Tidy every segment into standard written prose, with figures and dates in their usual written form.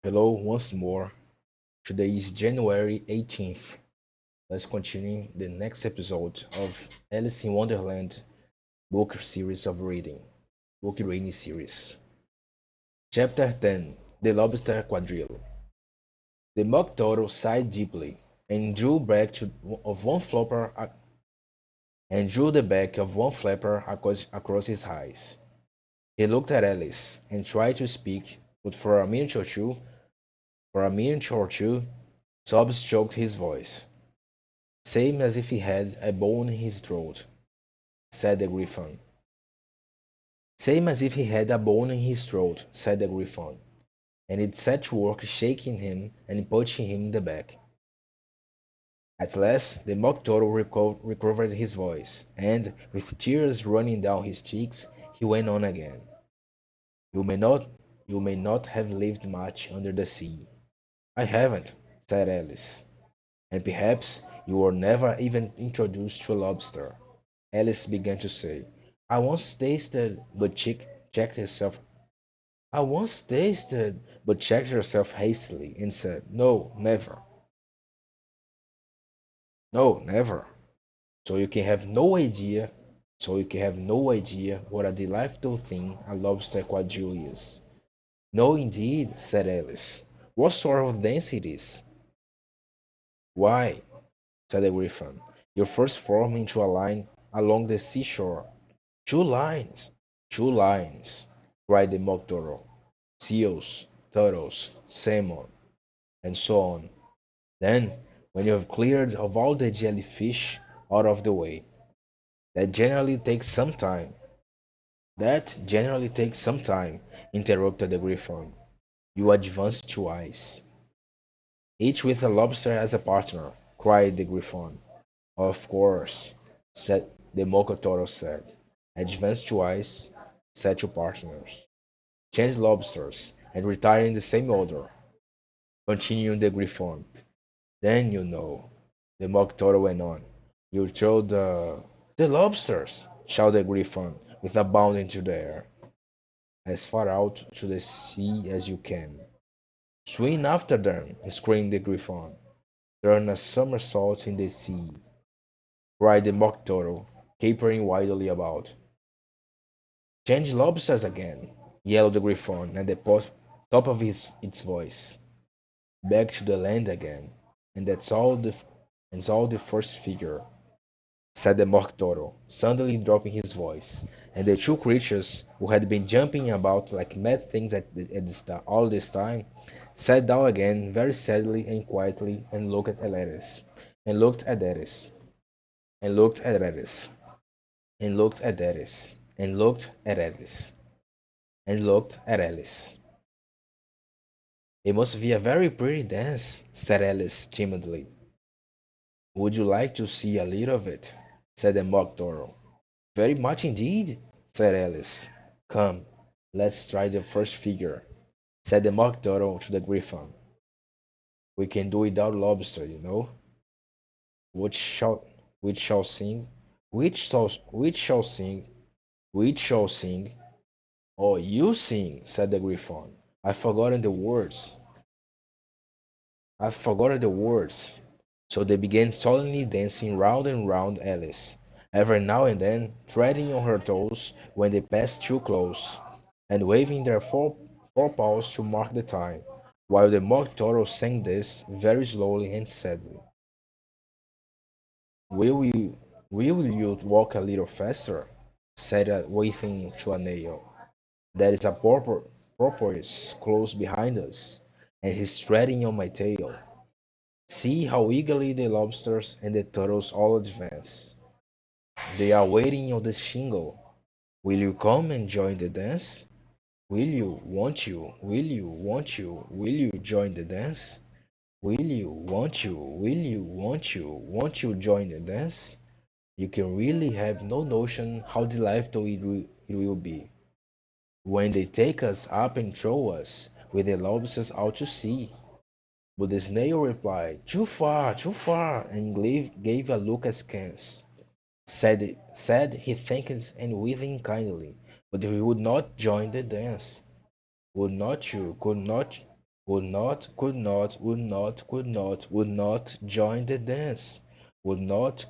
Hello once more. Today is January 18th. Let's continue the next episode of Alice in Wonderland book series of reading. Book reading series. Chapter 10 The Lobster Quadrille. The Mock Turtle sighed deeply and drew back of one flapper and drew the back of one flapper across his eyes. He looked at Alice and tried to speak, but for a minute or two, sobs choked his voice. Same as if he had a bone in his throat, said the Griffin. Same as if he had a bone in his throat, said the Griffin, and it set to work shaking him and punching him in the back. At last the Mock Turtle recovered his voice, and, with tears running down his cheeks, he went on again. You may not, you may not have lived much under the sea. I haven't, said Alice, and perhaps you were never even introduced to a lobster. Alice began to say, I once tasted, but checked herself. I once tasted, but checked herself hastily and said, No, never. No, never. So you can have no idea, so you can have no idea what a delightful thing a lobster quadrille is. No, indeed, said Alice. What sort of dance it is? Why, said the Griffin, you first form into a line along the seashore. Two lines, two lines, cried the Mock Turtle. Seals, turtles, salmon, and so on. Then, when you have cleared of all the jellyfish out of the way, that generally takes some time. That generally takes some time, interrupted the Griffin. You advance twice. Each with a lobster as a partner, cried the Griffin. Of course, said the Mocotorro said. Advance twice, set your partners. Change lobsters, and retire in the same order, continued the Griffon. Then you know, the Mock Turtle went on. You throw the lobsters, shouted the Griffon, with a bound into the air, as far out to the sea as you can. Swim after them, screamed the Griffon. Turn a somersault in the sea, cried the Mock Turtle, capering wildly about. Change lobsters again, yelled the Griffon at the top of its voice. Back to the land again, and that's all the first figure, said the Mock Turtle, suddenly dropping his voice, and the two creatures, who had been jumping about like mad things all this time, sat down again very sadly and quietly and looked at Alice, and looked at Alice, and looked at Alice, and looked at Alice, and looked at Alice, and looked at Alice. It must be a very pretty dance, said Alice timidly. Would you like to see a little of it? Said the Mock Turtle. Very much indeed, said Alice. Come, let's try the first figure, said the Mock Turtle to the Griffin. We can do without lobster, you know. Which shall which shall sing? Which shall sing? Which shall sing? Oh, you sing, said the Griffin. I've forgotten the words. I've forgotten the words. So they began solemnly dancing round and round Alice, every now and then treading on her toes when they passed too close, and waving their forepaws to mark the time, while the Mock Turtle sang this very slowly and sadly. Will you, will you walk a little faster? Said a waving to a nail. There is a porpoise close behind us, and he's treading on my tail. See how eagerly the lobsters and the turtles all advance. They are waiting on the shingle. Will you come and join the dance? Will you, won't you, will you, won't you, will you join the dance? Will you, won't you join the dance? You can really have no notion how delightful it will be when they take us up and throw us with the lobsters out to sea. But the snail replied, too far, and gave a look askance. Said he thanked and within kindly, but he would not join the dance. Would not you, would not join the dance. Could not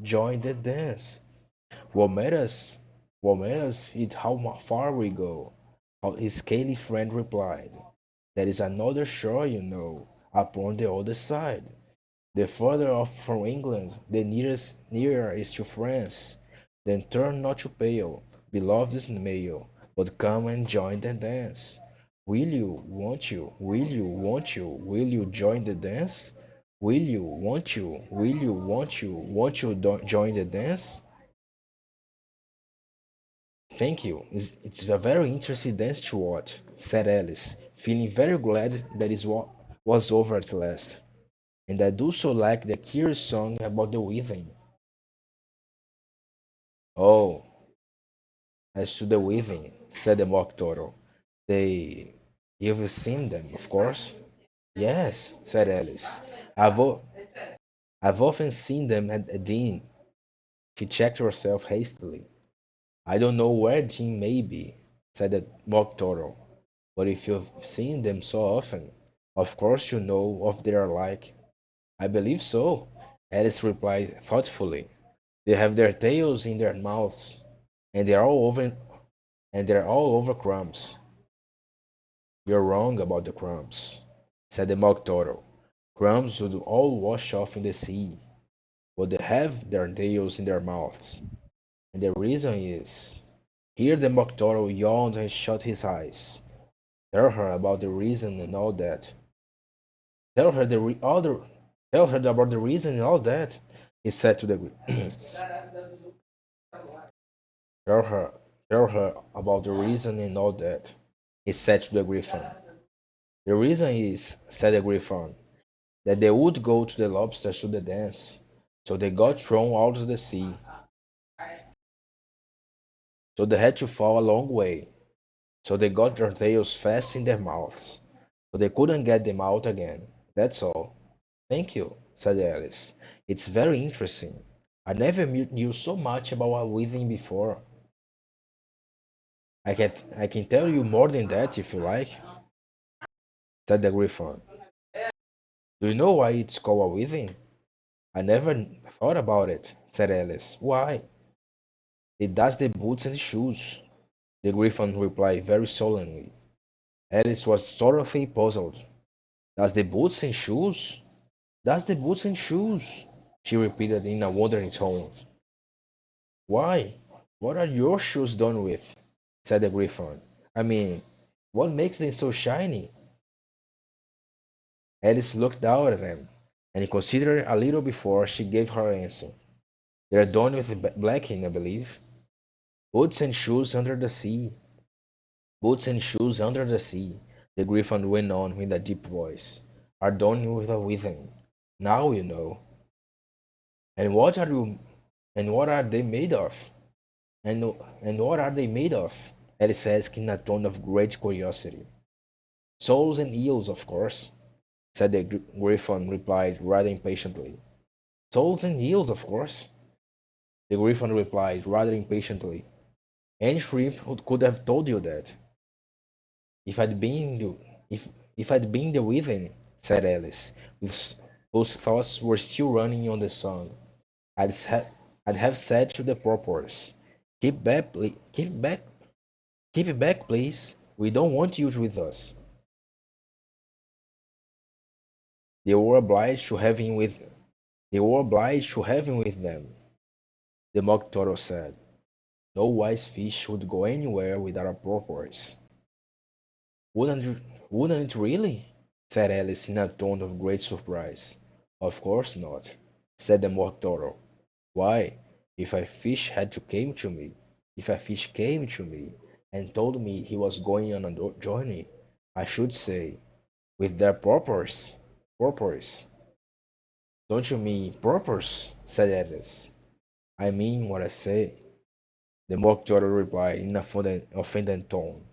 join the dance. What matters is how far we go. His scaly friend replied, there is another shore, you know, upon the other side. The further off from England, the nearer is to France. Then turn not to pale, beloved male, but come and join the dance. Will you join the dance? Won't you join the dance? Thank you. It's a very interesting dance to watch, said Alice, feeling very glad that it was over at last. And I do so like the curious song about the weaving. Oh, as to the weaving, said the mock turtle. They. You've seen them, of course? Yes, said Alice. I've, o- I've often seen them at Dean. She checked herself hastily. I don't know where Dean may be, said the mock turtle. But if you've seen them so often, of course you know what they are like. I believe so, Alice replied thoughtfully. They have their tails in their mouths, and they're all over crumbs. You're wrong about the crumbs, said the mock turtle. Crumbs would all wash off in the sea, but they have their tails in their mouths. And the reason is. Here the mock turtle yawned and shut his eyes. Tell her about the reason and all that. Tell her the re- other. Tell her about the reason and all that. He said to the. tell her. Tell her about the reason and all that. He said to the griffin. The reason is, said the griffin, that they would go to the lobsters to the dance. So they got thrown out of the sea. So they had to fall a long way. So they got their tails fast in their mouths. So they couldn't get them out again. That's all. Thank you, said Alice. It's very interesting. I never knew so much about weaving before. I can tell you more than that if you like, said the griffin. Do you know why it's called a weaving? I never thought about it, said Alice. Why? It does the boots and shoes, the griffin replied very solemnly. Alice was thoroughly puzzled. Does the boots and shoes? Does the boots and shoes? She repeated in a wondering tone. Why? What are your shoes done with? Said the griffin. I mean, what makes them so shiny? Alice looked down at them and considered a little before she gave her answer. They're done with blacking, I believe. Boots and shoes under the sea. Boots and shoes under the sea, the griffin went on with a deep voice, are done with a weaving. Now you know. And what are you and what are they made of? And what are they made of? Alice asked in a tone of great curiosity. Souls and eels, of course, said the griffin replied rather impatiently. Souls and eels, of course, the griffin replied rather impatiently. Any shrimp could have told you that. If I'd been you, if I'd been the weaving, said Alice, whose thoughts were still running on the song, I'd ha- I'd have said to the porpoise, keep back, keep it back, please. We don't want you with us. They were obliged to have him with. They were obliged to have him with them. The mock turtle said, "No wise fish would go anywhere without a porpoise." Wouldn't it really? Said Alice in a tone of great surprise. Of course not, said the mock turtle. Why, if a fish came to me and told me he was going on a journey, I should say, with their porpoise. Don't you mean purpose? Said Alice. I mean what I say. The mock turtle replied in a offended tone,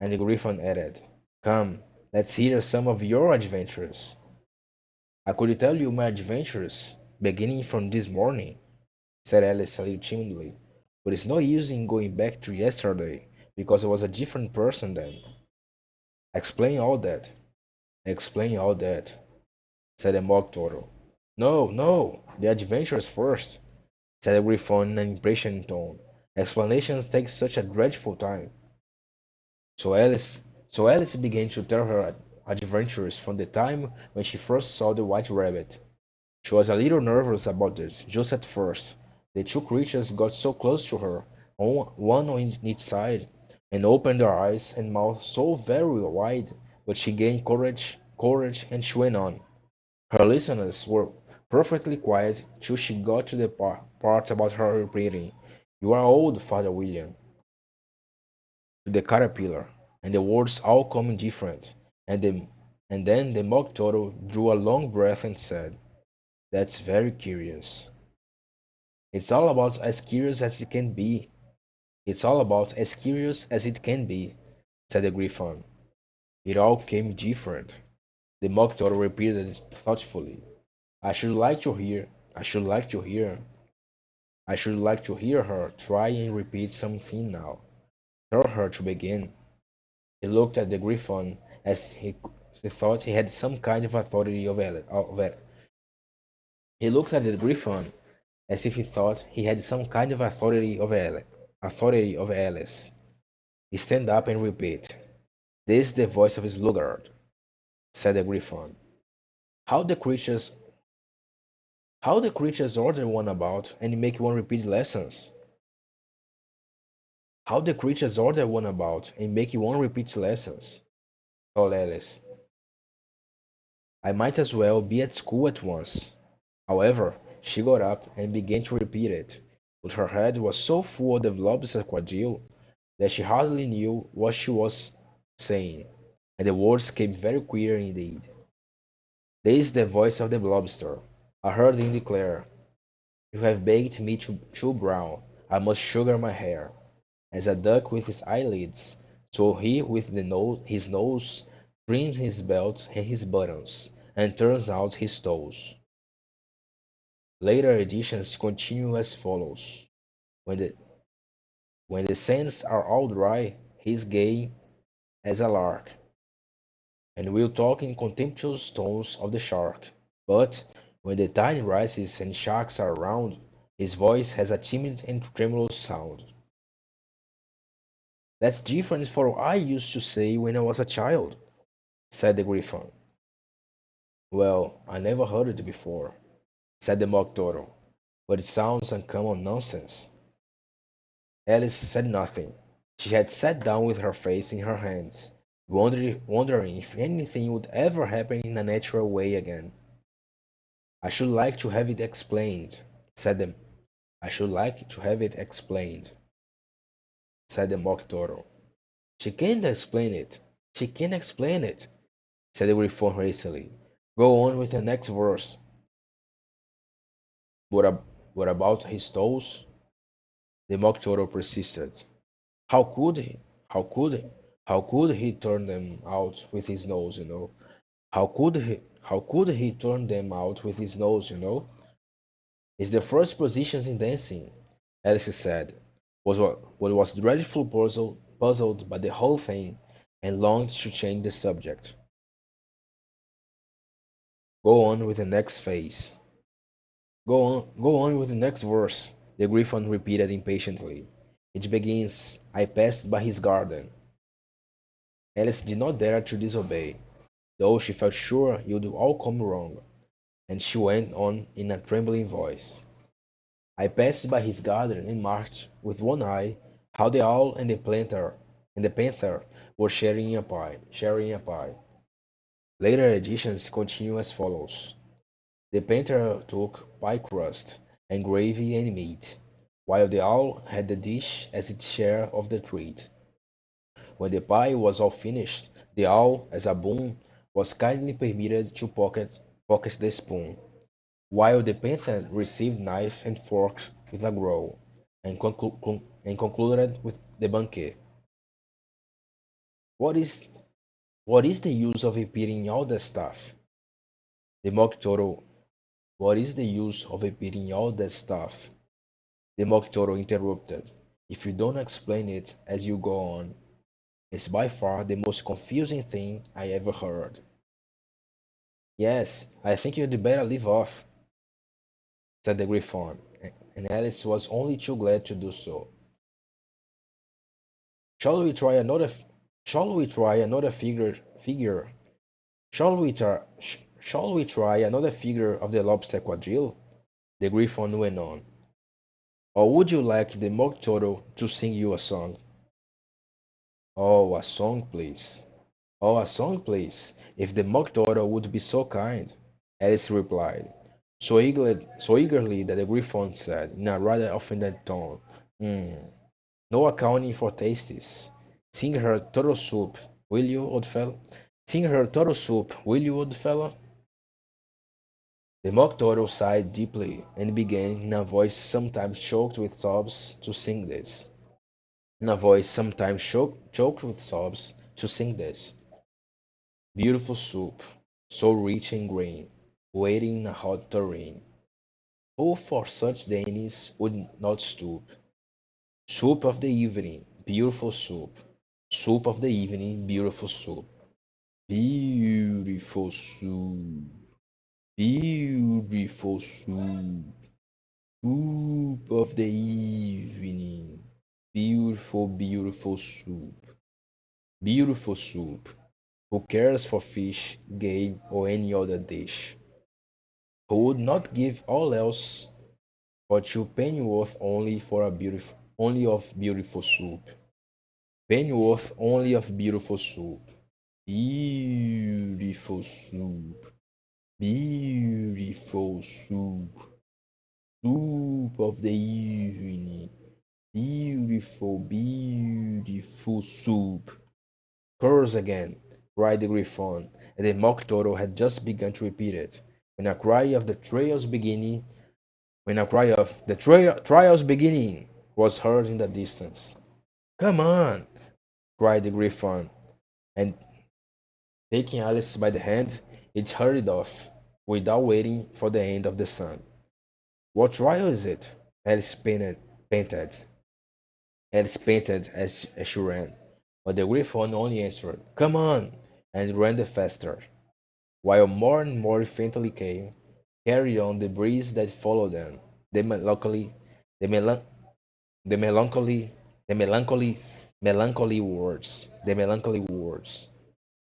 and the griffin added, come, let's hear some of your adventures. I could tell you my adventures, beginning from this morning, said Alice a little timidly, but it's no use in going back to yesterday, because I was a different person then. Explain all that. Explain all that, said the mock turtle. No, no, the adventures first, said the Griffon in an impatient tone. Explanations take such a dreadful time. So Alice began to tell her adventures from the time when she first saw the white rabbit. She was a little nervous about this, just at first. The two creatures got so close to her, one on each side, and opened their eyes and mouths so very wide, but she gained courage, and she went on. Her listeners were perfectly quiet till she got to the part about her repeating, "You are old, Father William," to the caterpillar, and the words all coming different, and then the mock turtle drew a long breath and said, "That's very curious." It's all about as curious as it can be. It's all about as curious as it can be, said the Griffon. It all came different. The mock turtle repeated it thoughtfully. I should like to hear, I should like to hear, I should like to hear her try and repeat something now. Tell her to begin. He looked at the Griffon as he thought he had some kind of authority over. He looked at the Griffon as if he thought he had some kind of authority over Alice. Stand up and repeat. This is the voice of Sluggard, said the Griffon. How the creatures how the creatures order one about and make one repeat lessons. How the creatures order one about and make one repeat lessons, thought Alice. I might as well be at school at once. However, she got up and began to repeat it, but her head was so full of the Lobster Quadrille that she hardly knew what she was saying, and the words came very queer indeed. This is the voice of the Lobster. I heard him declare, "You have baked me too brown. I must sugar my hair." As a duck with his eyelids, so he with his nose trims his belt and his buttons, and turns out his toes. Later editions continue as follows. When the when the sands are all dry, he is gay as a lark, and will talk in contemptuous tones of the shark. But when the tide rises and sharks are around, his voice has a timid and tremulous sound. That's different from what I used to say when I was a child, said the Griffin. Well, I never heard it before, said the Mock Turtle, but it sounds uncommon nonsense. Alice said nothing. She had sat down with her face in her hands, wondering if anything would ever happen in a natural way again. I should like to have it explained, said the I should like to have it explained, said the Mock Turtle. She can't explain it. She can't explain it, said the Griffon hastily. Go on with the next verse. What, what about his toes? The Mock Turtle persisted. How could he? How could he? How could he turn them out with his nose, you know? How could he turn them out with his nose, you know? It's the first positions in dancing, Alice said, what was dreadfully puzzled by the whole thing, and longed to change the subject. Go on with the next phase. Go on with the next verse, the Griffin repeated impatiently. It begins, I passed by his garden. Alice did not dare to disobey, though she felt sure it would all come wrong, and she went on in a trembling voice. I passed by his garden and marked with one eye how the owl and the panther were sharing a pie. Later editions continue as follows. The panther took pie crust and gravy and meat, while the owl had the dish as its share of the treat. When the pie was all finished, the owl, as a boon, was kindly permitted to pocket the spoon, while the panther received knife and fork with a growl, and concluded with the banquet. What is what is the use of repeating all that stuff? The mock turtle. What is the use of repeating all that stuff? The mock turtle interrupted. If you don't explain it as you go on, It's by far the most confusing thing I ever heard. Yes, I think you'd better leave off, said the Griffon, and Alice was only too glad to do so. Shall we try another? Shall we try another figure? Shall we try another figure of the lobster quadrille? The Griffon went on. Or would you like the Mock Turtle to sing you a song? Oh, a song, please. Oh, a song, please. If the Mock Turtle would be so kind. Alice replied, so eagerly that the Griffon said, in a rather offended tone, "Hmm, no accounting for tastes. Sing her turtle soup, will you, old fellow? Sing her turtle soup, will you, old fellow?" The Mock Turtle sighed deeply and began, in a voice sometimes choked with sobs, to sing this. In a voice sometimes choked with sobs, to sing this. Beautiful soup, so rich in grain, waiting in a hot tureen. Who for such dainties would not stoop? Soup of the evening, beautiful soup. Soup of the evening, beautiful soup. Beautiful soup. Beautiful soup. Soup of the evening. Beautiful, beautiful soup. Beautiful soup. Who cares for fish, game, or any other dish? Who would not give all else for 2 pennyworth only of beautiful soup? Pennyworth only of beautiful soup. Beautiful soup. Beautiful soup. Soup of the evening. Beautiful, beautiful soup. Curse again, cried the Griffon, and the Mock Turtle had just begun to repeat it, when a cry of the trial's beginning was heard in the distance. Come on, cried the Griffon, and taking Alice by the hand, it hurried off, without waiting for the end of the sun. What trial is it? Alice panted. Alice panted as she ran, but the Griffon only answered, Come on, and ran the faster, while more and more faintly came, carried on the breeze that followed them, the melancholy, the melan- the melancholy, the melancholy words.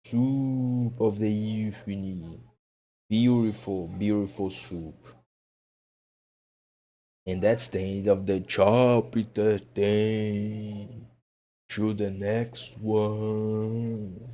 Soup of the evening, beautiful, beautiful soup. And that's the end of the chapter 10. To the next one.